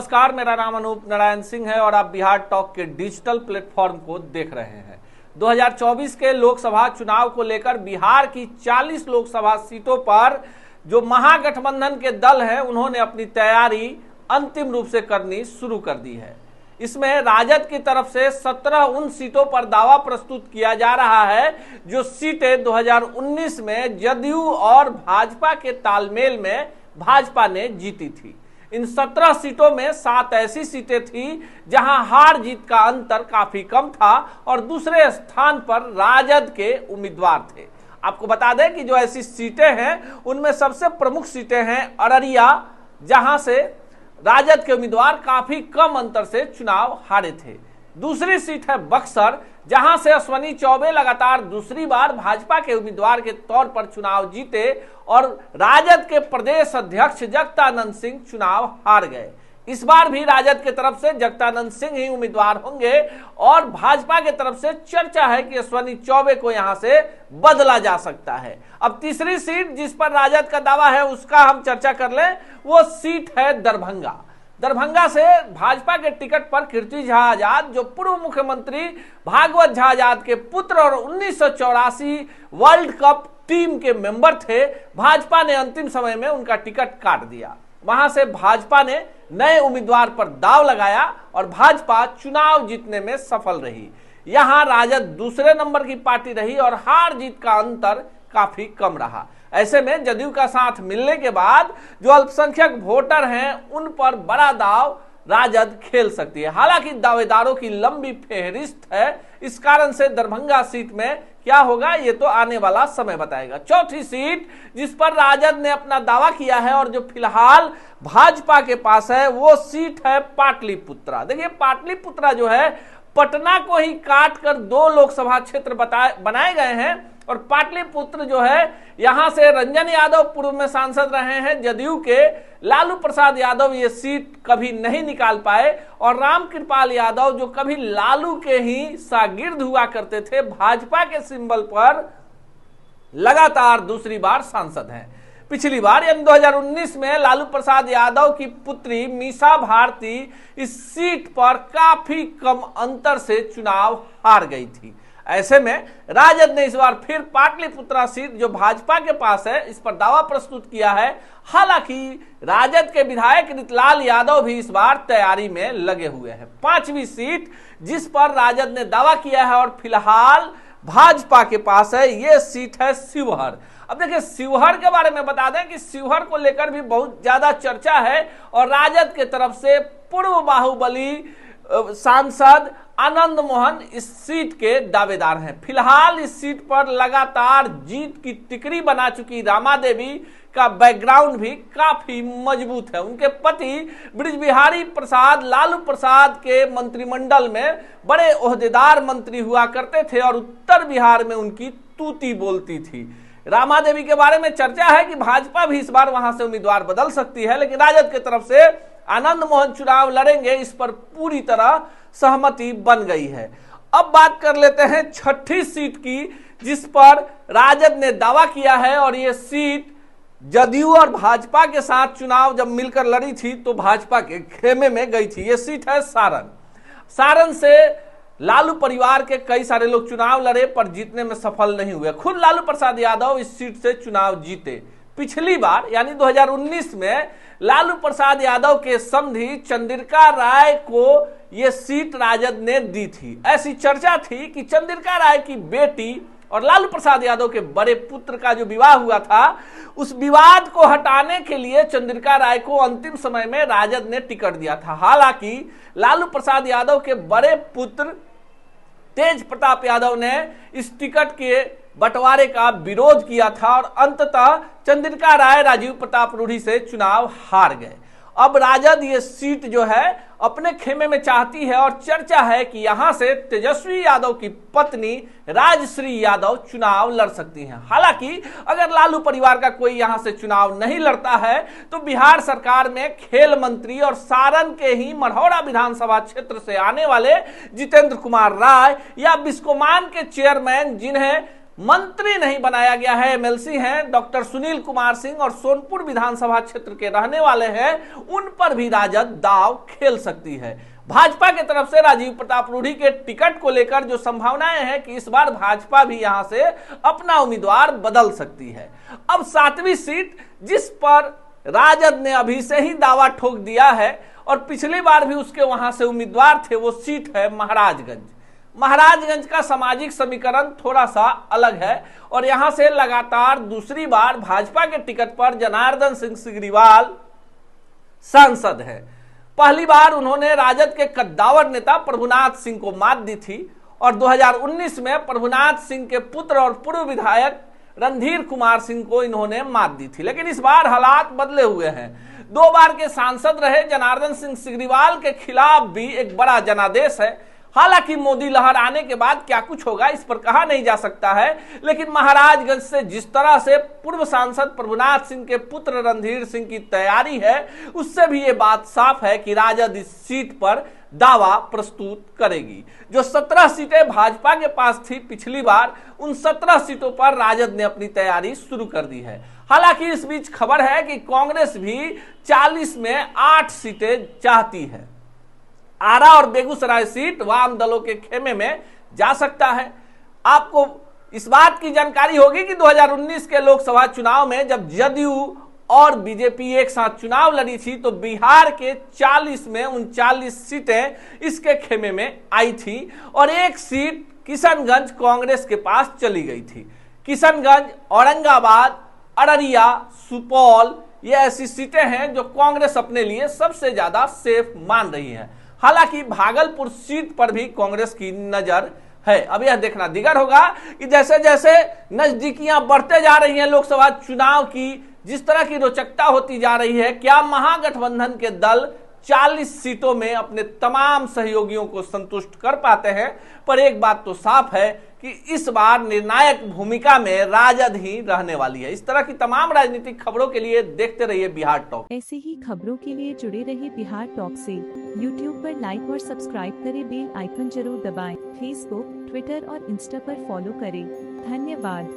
नमस्कार, मेरा नाम अनूप नारायण सिंह है और आप बिहार टॉक के डिजिटल प्लेटफॉर्म को देख रहे हैं। 2024 के लोकसभा चुनाव को लेकर बिहार की 40 लोकसभा सीटों पर जो महागठबंधन के दल हैं उन्होंने अपनी तैयारी अंतिम रूप से करनी शुरू कर दी है। इसमें राजद की तरफ से 17 उन सीटों पर दावा प्रस्तुत किया जा रहा है जो सीटें 2019 में जदयू और भाजपा के तालमेल में भाजपा ने जीती थी। इन 17 सीटों में 7 ऐसी सीटें थी जहां हार जीत का अंतर काफी कम था और दूसरे स्थान पर राजद के उम्मीदवार थे। आपको बता दें कि जो ऐसी सीटें हैं उनमें सबसे प्रमुख सीटें हैं अररिया, जहां से राजद के उम्मीदवार काफी कम अंतर से चुनाव हारे थे। दूसरी सीट है बक्सर, जहां से अश्विनी चौबे लगातार दूसरी बार भाजपा के उम्मीदवार के तौर पर चुनाव जीते और राजद के प्रदेश अध्यक्ष जगदानंद सिंह चुनाव हार गए। इस बार भी राजद की तरफ से जगदानंद सिंह ही उम्मीदवार होंगे और भाजपा की तरफ से चर्चा है कि अश्विनी चौबे को यहां से बदला जा सकता है। अब तीसरी सीट जिस पर राजद का दावा है उसका हम चर्चा कर लें, वो सीट है दरभंगा। दरभंगा से भाजपा के टिकट पर कीर्ति झा आजाद, जो पूर्व मुख्यमंत्री भागवत झा आजाद के पुत्र और 1984 वर्ल्ड कप टीम के मेंबर थे, भाजपा ने अंतिम समय में उनका टिकट काट दिया। वहां से भाजपा ने नए उम्मीदवार पर दांव लगाया और भाजपा चुनाव जीतने में सफल रही। यहां राजद दूसरे नंबर की पार्टी रही और हार जीत का अंतर काफी कम रहा। ऐसे में जदयू का साथ मिलने के बाद जो अल्पसंख्यक वोटर हैं उन पर बड़ा दांव राजद खेल सकती है। हालांकि दावेदारों की लंबी फेहरिस्त है, इस कारण से दरभंगा सीट में क्या होगा ये तो आने वाला समय बताएगा। चौथी सीट जिस पर राजद ने अपना दावा किया है और जो फिलहाल भाजपा के पास है वो सीट है पाटलिपुत्रा। देखिए, पाटलिपुत्रा जो है पटना को ही काट कर 2 लोकसभा क्षेत्र बनाए गए हैं और पाटलिपुत्र जो है यहां से रंजन यादव पूर्व में सांसद रहे हैं जदयू के, लालू प्रसाद यादव ये सीट कभी नहीं निकाल पाए और रामकृपाल यादव जो कभी लालू के ही शागिर्द हुआ करते थे, भाजपा के सिंबल पर लगातार दूसरी बार सांसद हैं। पिछली बार यानी 2019 में लालू प्रसाद यादव की पुत्री मीसा भारती इस सीट पर काफी कम अंतर से चुनाव हार गई थी। ऐसे में राजद ने इस बार फिर पाटलिपुत्रा सीट जो भाजपा के पास है इस पर दावा प्रस्तुत किया है। हालांकि राजद के विधायक रितलाल यादव भी इस बार तैयारी में लगे हुए हैं। 5वीं सीट जिस पर राजद ने दावा किया है और फिलहाल भाजपा के पास है, ये सीट है शिवहर। अब देखिए, शिवहर के बारे में बता दें कि शिवहर को लेकर भी बहुत ज्यादा चर्चा है और राजद के तरफ से पूर्व बाहुबली सांसद आनंद मोहन इस सीट के दावेदार हैं। फिलहाल इस सीट पर लगातार जीत की टिकरी बना चुकी रामा देवी का बैकग्राउंड भी काफी मजबूत है। उनके पति बृजबिहारी प्रसाद लालू प्रसाद के मंत्रिमंडल में बड़े ओहदेदार मंत्री हुआ करते थे और उत्तर बिहार में उनकी तूती बोलती थी। रामा देवी के बारे में चर्चा है कि भाजपा भी इस बार वहां से उम्मीदवार बदल सकती है, लेकिन राजद की तरफ से आनंद मोहन चुनाव लड़ेंगे, इस पर पूरी तरह सहमति बन गई है। अब बात कर लेते हैं 6ठी सीट की जिस पर राजद ने दावा किया है और ये सीट जदयू और भाजपा के साथ चुनाव जब मिलकर लड़ी थी तो भाजपा के खेमे में गई थी। ये सीट है सारण। सारण से लालू परिवार के कई सारे लोग चुनाव लड़े पर जीतने में सफल नहीं हुए। खुद लालू प्रसाद यादव इस सीट से चुनाव जीते। पिछली बार यानी 2019 में लालू प्रसाद यादव के समधी चंद्रिका राय को यह सीट राजद ने दी थी। ऐसी चर्चा थी कि चंद्रिका राय की बेटी और लालू प्रसाद यादव के बड़े पुत्र का जो विवाह हुआ था उस विवाद को हटाने के लिए चंद्रिका राय को अंतिम समय में राजद ने टिकट दिया था। हालांकि लालू प्रसाद यादव के बड़े पुत्र तेज प्रताप यादव ने इस टिकट के बंटवारे का विरोध किया था और अंततः चंद्रिका राय राजीव प्रताप रूढ़ी से चुनाव हार गए। अब राजद ये सीट जो है अपने खेमे में चाहती है और चर्चा है कि यहां से तेजस्वी यादव की पत्नी राजश्री यादव चुनाव लड़ सकती हैं। हालांकि अगर लालू परिवार का कोई यहां से चुनाव नहीं लड़ता है तो बिहार सरकार में खेल मंत्री और सारण के ही मढ़ौरा विधानसभा क्षेत्र से आने वाले जितेंद्र कुमार राय या बिस्कोमान के चेयरमैन जिन्हें मंत्री नहीं बनाया गया है। एमएलसी हैं डॉक्टर सुनील कुमार सिंह और सोनपुर विधानसभा क्षेत्र के रहने वाले हैं, उन पर भी राजद दांव खेल सकती है। भाजपा की तरफ से राजीव प्रताप रूढ़ी के टिकट को लेकर जो संभावनाएं हैं कि इस बार भाजपा भी यहां से अपना उम्मीदवार बदल सकती है। अब 7वीं सीट जिस पर राजद ने अभी से ही दावा ठोक दिया है और पिछली बार भी उसके वहां से उम्मीदवार थे, वो सीट है महाराजगंज। महाराजगंज का सामाजिक समीकरण थोड़ा सा अलग है और यहां से लगातार दूसरी बार भाजपा के टिकट पर जनार्दन सिंह सिग्रीवाल सांसद है। पहली बार उन्होंने राजद के कद्दावर नेता प्रभुनाथ सिंह को मात दी थी और 2019 में प्रभुनाथ सिंह के पुत्र और पूर्व विधायक रणधीर कुमार सिंह को इन्होंने मात दी थी। लेकिन इस बार हालात बदले हुए हैं। 2 बार के सांसद रहे जनार्दन सिंह सिग्रीवाल के खिलाफ भी एक बड़ा जनादेश है। हालांकि मोदी लहर आने के बाद क्या कुछ होगा इस पर कहा नहीं जा सकता है, लेकिन महाराजगंज से जिस तरह से पूर्व सांसद प्रभुनाथ सिंह के पुत्र रणधीर सिंह की तैयारी है, उससे भी ये बात साफ है कि राजद इस सीट पर दावा प्रस्तुत करेगी। जो 17 सीटें भाजपा के पास थी पिछली बार, उन 17 सीटों पर राजद ने अपनी तैयारी शुरू कर दी है। हालांकि इस बीच खबर है कि कांग्रेस भी 40 में 8 सीटें चाहती है। आरा और बेगूसराय सीट वाम दलों के खेमे में जा सकता है। आपको इस बात की जानकारी होगी कि 2019 के लोकसभा चुनाव में जब जदयू और बीजेपी एक साथ चुनाव लड़ी थी तो बिहार के 40 में 39 सीटें इसके खेमे में आई थी और एक सीट किशनगंज कांग्रेस के पास चली गई थी। किशनगंज, औरंगाबाद, अररिया, सुपौल ये ऐसी सीटें हैं जो कांग्रेस अपने लिए सबसे ज्यादा सेफ मान रही है। हालांकि भागलपुर सीट पर भी कांग्रेस की नजर है। अब यह देखना दिगर होगा कि जैसे जैसे नजदीकियां बढ़ते जा रही हैं लोकसभा चुनाव की, जिस तरह की रोचकता होती जा रही है, क्या महागठबंधन के दल 40 सीटों में अपने तमाम सहयोगियों को संतुष्ट कर पाते हैं। पर एक बात तो साफ है कि इस बार निर्णायक भूमिका में राजद ही रहने वाली है। इस तरह की तमाम राजनीतिक खबरों के लिए देखते रहिए बिहार टॉक। ऐसे ही खबरों के लिए जुड़े रहिए बिहार टॉक से। यूट्यूब पर लाइक और सब्सक्राइब करें, बेल आइकन जरूर दबाएं। फेसबुक, ट्विटर और इंस्टा पर फॉलो करें। धन्यवाद।